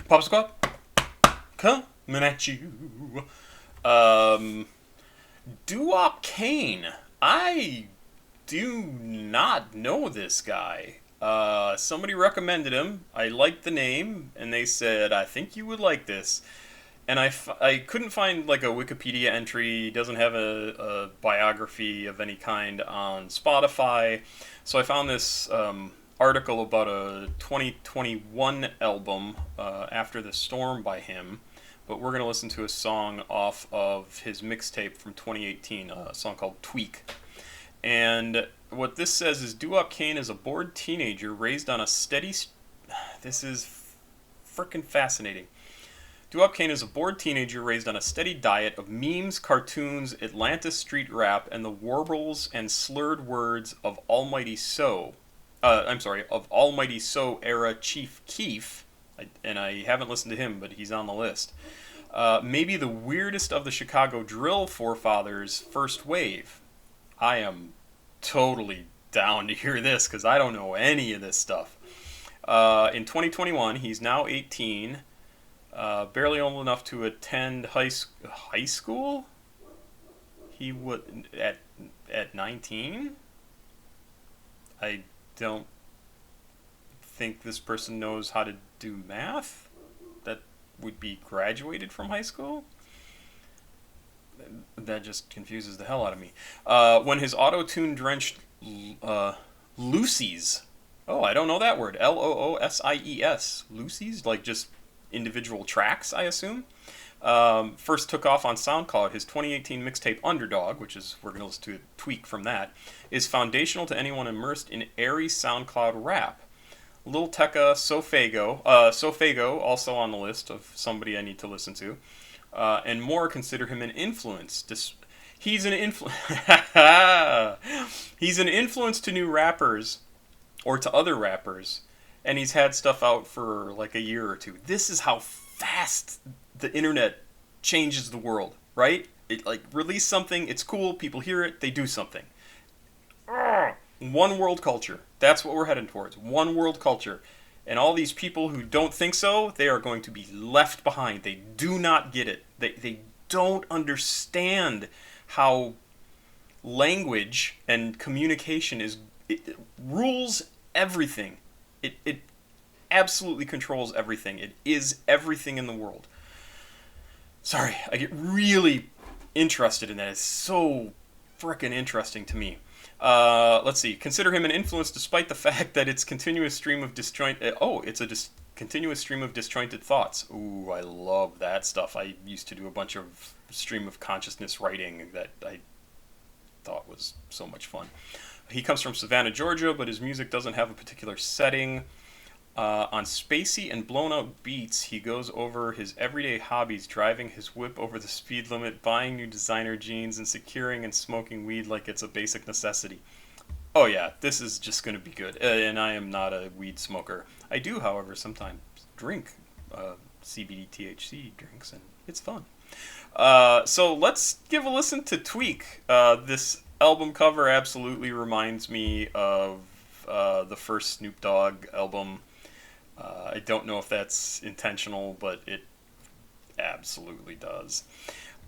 Popsicle, coming at you. Um, Doo-Wop Kane. I do not know this guy. Somebody recommended him. I liked the name, and they said, I think you would like this. And I couldn't find like a Wikipedia entry. He doesn't have a biography of any kind on Spotify. So I found this article about a 2021 album, After the Storm by him. But we're going to listen to a song off of his mixtape from 2018, a song called Tweek. And what this says is Doo-Wop Kane is a bored teenager raised on a steady. This is freaking fascinating. Doo-Wop Kane is a bored teenager raised on a steady diet of memes, cartoons, Atlanta street rap, and the warbles and slurred words of Almighty So. Of Almighty So era Chief Keef. And I haven't listened to him, but he's on the list. Maybe the weirdest of the Chicago drill forefathers, First Wave. I am totally down to hear this because I don't know any of this stuff. In 2021, he's now 18. Barely old enough to attend high school. He would at 19. I don't think this person knows how to do math. That would be graduated from high school. That just confuses the hell out of me. When his auto-tune drenched Lucy's. Oh, I don't know that word. Loosies. Lucy's, like just individual tracks, I assume. First took off on SoundCloud. His 2018 mixtape Underdog, which is, we're going to listen to a tweak from that, is foundational to anyone immersed in airy SoundCloud rap. Lil Tecca Sofago, also on the list of somebody I need to listen to, and more consider him an influence. He's an He's an influence to new rappers, or to other rappers, and he's had stuff out for like a year or two. This is how fast the internet changes the world, right? It like release something, it's cool, people hear it, they do something. One world culture. That's what we're heading towards. One world culture. And all these people who don't think so, they are going to be left behind. They do not get it. They don't understand how language and communication it rules everything. It absolutely controls everything. It is everything in the world. Sorry, I get really interested in that. It's so frickin' interesting to me. Let's see. Consider him an influence despite the fact that it's continuous stream of continuous stream of disjointed thoughts. Ooh, I love that stuff. I used to do a bunch of stream of consciousness writing that I thought was so much fun. He comes from Savannah, Georgia, but his music doesn't have a particular setting. On spacey and blown-out beats, he goes over his everyday hobbies, driving his whip over the speed limit, buying new designer jeans, and securing and smoking weed like it's a basic necessity. Oh yeah, this is just going to be good. And I am not a weed smoker. I do, however, sometimes drink CBD THC drinks, and it's fun. So let's give a listen to Tweek. This album cover absolutely reminds me of the first Snoop Dogg album. I don't know if that's intentional, but it absolutely does.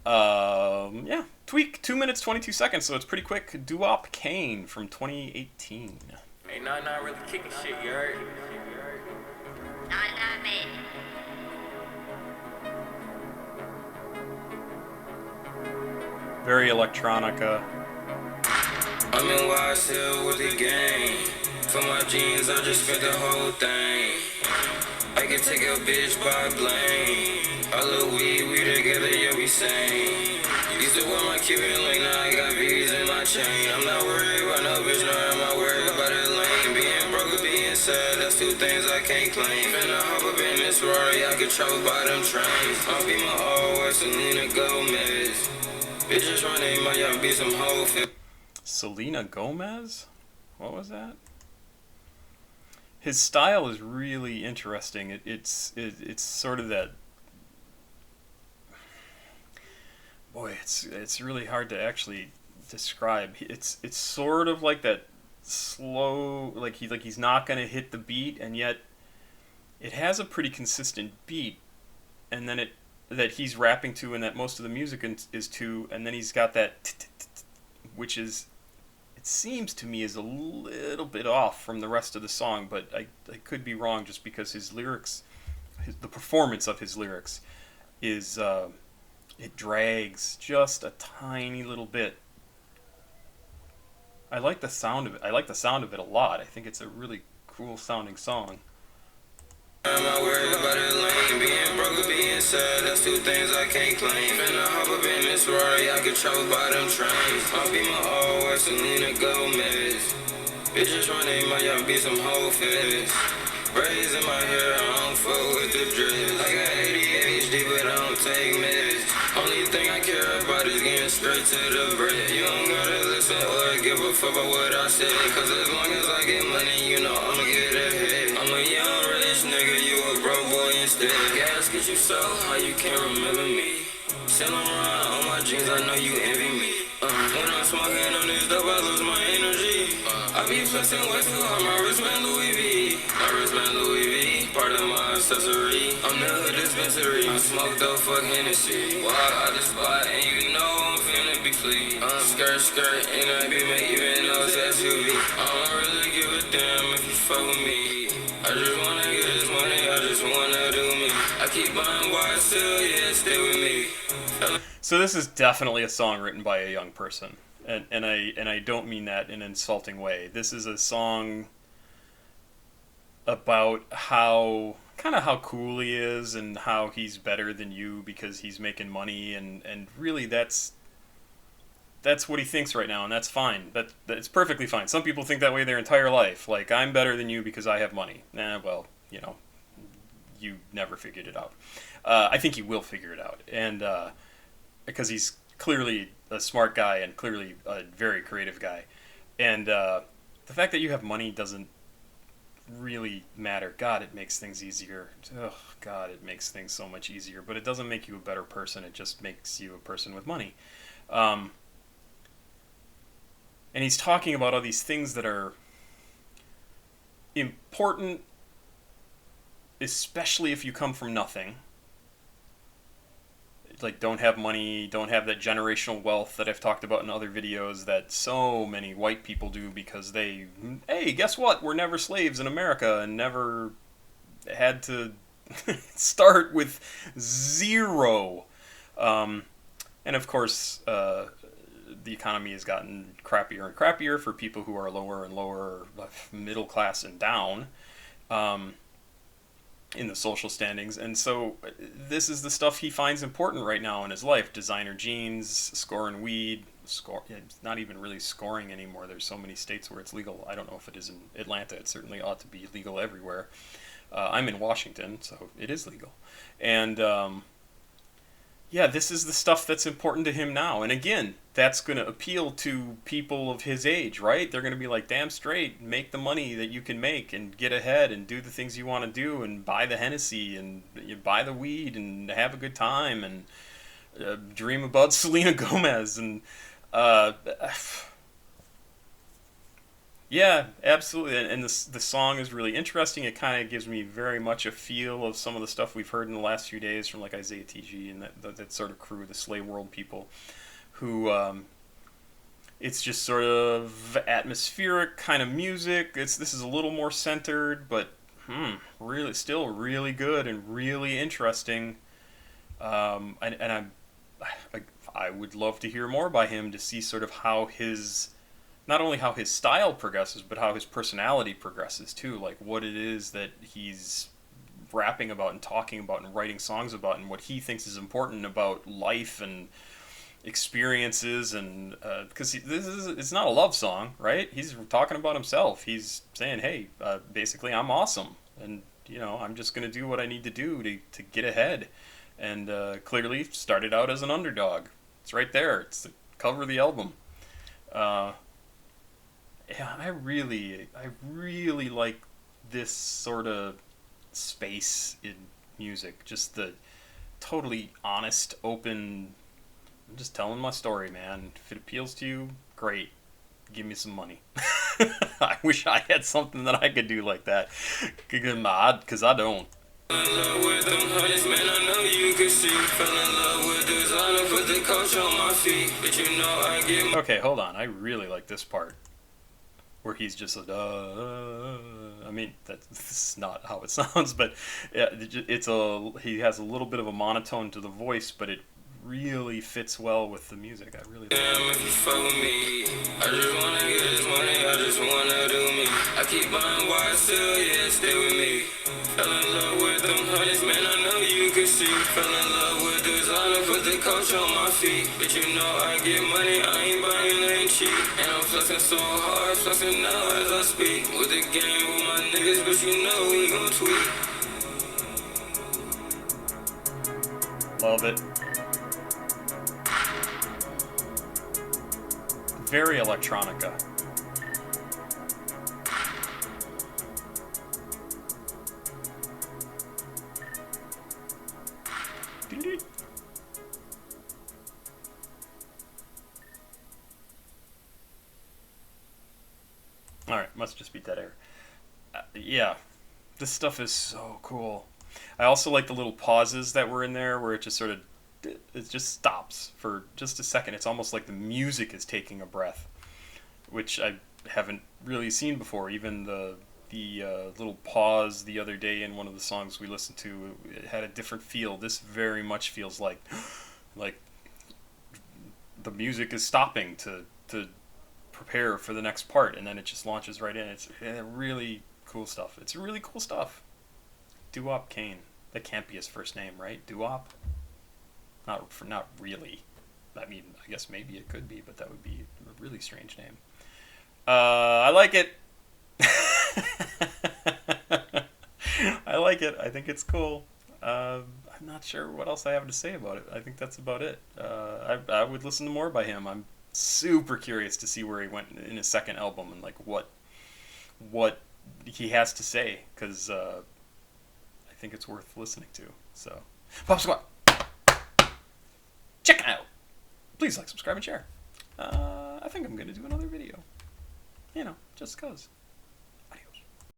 Yeah, Tweek, 2 minutes, 22 seconds, so it's pretty quick. Doo-Wop Kane from 2018. Hey, not really kicking shit, you heard? Not me. Very electronica. I'm in Wise Hill with the gang. For my jeans, I just spent the whole thing. I can take a bitch by blame. I love weed, we together, yeah, we same. Used to wear my Cuban link, now I got V's in my chain. I'm not worried about no bitch, nor am I worried about that lane. Being broke or being sad, that's two things I can't claim. Finna hop up in this Rari, I can travel by them trains. I'll be my always Selena Gomez. Bitches running my young be some whole fit. Selena Gomez? What was that? His style is really interesting. It's sort of that. Boy, it's really hard to actually describe. It's sort of like that slow, like he's not gonna hit the beat, and yet it has a pretty consistent beat, and then that he's rapping to, and that most of the music is to, and then he's got that, which is, it seems to me, is a little bit off from the rest of the song, but I could be wrong just because his lyrics, the performance of his lyrics is, it drags just a tiny little bit. I like the sound of it. I like the sound of it a lot. I think it's a really cool sounding song. I'm not worried about it lane. Being broke or being sad, that's two things I can't claim. Finna hop up in this Rari, I could travel by them trains. I'll be my always Selena Gomez. Bitches running my young be some whole fist. Braids in my hair, I don't fuck with the dress. I got ADHD, but I don't take meds. Only thing I care about is getting straight to the bread. You don't gotta listen or give a fuck about what I said. Cause as long as I get money, you know I'ma get ahead. I'm a young rich nigga, you a broke boy instead. Gas get you so high, you can't remember me. Still around on my jeans, I know you envy me. When I'm smoking on this dope, I lose my energy. I be flexing way too hard, my wristband Louis V. My wristband Louis V, part of my accessory. I'm the hood dispensary. I smoke dope, fuck Hennessy. Walk out the spot and you know I'm finna be fleet. Skirt, and I be make even though it's SUV. I don't really give a damn if you fuck with me. I just wanna get this money, I just wanna do me. I keep buying wide still, yeah, stay with me. So this is definitely a song written by a young person, and I don't mean that in an insulting way. This is a song about how cool he is and how he's better than you because he's making money, and really that's what he thinks right now, and that's fine. That's perfectly fine. Some people think that way their entire life. Like, I'm better than you because I have money. Well, you never figured it out. I think you will figure it out, and because he's clearly a smart guy and clearly a very creative guy, and the fact that you have money doesn't really matter. God, it makes things easier. Oh, God, it makes things so much easier. But it doesn't make you a better person. It just makes you a person with money. And he's talking about all these things that are important, especially if you come from nothing. Like, don't have money, don't have that generational wealth that I've talked about in other videos that so many white people do because hey, guess what? We're never slaves in America and never had to start with zero. And of course, the economy has gotten crappier and crappier for people who are lower and lower middle class and down. In the social standings, and so this is the stuff he finds important right now in his life: designer jeans, scoring weed, it's not even really scoring anymore. There's so many states where it's legal. I don't know if it is in Atlanta. It certainly ought to be legal everywhere. I'm in Washington, so it is legal. And yeah, this is the stuff that's important to him now. And again, that's going to appeal to people of his age, right? They're going to be like, damn straight, make the money that you can make and get ahead and do the things you want to do and buy the Hennessy and you buy the weed and have a good time and dream about Selena Gomez. And yeah, absolutely. And the song is really interesting. It kind of gives me very much a feel of some of the stuff we've heard in the last few days from like Isaiah TG and that sort of crew, the Slay World people, who it's just sort of atmospheric kind of music. This is a little more centered, but really still really good and really interesting. And I would love to hear more by him to see sort of how not only how his style progresses, but how his personality progresses too. Like what it is that he's rapping about and talking about and writing songs about, and what he thinks is important about life and experiences. And because it's not a love song, right? He's talking about himself. He's saying, hey, basically I'm awesome, and I'm just gonna do what I need to do to get ahead. And clearly started out as an underdog. It's right there. It's the cover of the album. Yeah, I really like this sort of space in music. Just the totally honest, open. I'm just telling my story, man. If it appeals to you, great. Give me some money. I wish I had something that I could do like that. Because I don't. Fell in love with them hundreds, man, I know you can see. Fell in love with designer, put the coach on my feet. But you know I get my... Okay, hold on. I really like this part. Where he's just like, I mean, that's not how it sounds, but yeah, he has a little bit of a monotone to the voice, but it really fits well with the music. I really like it. Damn, if you fuck with me, I just wanna get this money, I just wanna do me. I keep buying YSL, yeah, stay with me. Fell in love with them hundreds, man, I know you can see. Fell in love with designer, put the coach on my feet. But you know I get money, I ain't buying nothing cheap. And I'm flexing so hard, flexing now as I speak. With the game, with my niggas, but you know we gon' tweak. Love it. Very electronica. Alright, must just be dead air. Yeah, this stuff is so cool. I also like the little pauses that were in there where it just sort of, it just stops for just a second. It's almost like the music is taking a breath, which I haven't really seen before. Even the little pause the other day in one of the songs we listened to, it had a different feel. This very much feels like the music is stopping to prepare for the next part, and then it just launches right in. It's really cool stuff. It's really cool stuff. Doo-Wop Kane. That can't be his first name, right? Doo-Wop? Not really. I mean, I guess maybe it could be, but that would be a really strange name. I like it. I like it. I think it's cool. I'm not sure what else I have to say about it. I think that's about it. I would listen to more by him. I'm super curious to see where he went in his second album and like what he has to say, because I think it's worth listening to. So, Pop Squad, check it out. Please like, subscribe, and share. I think I'm gonna do another video. You know, just cause.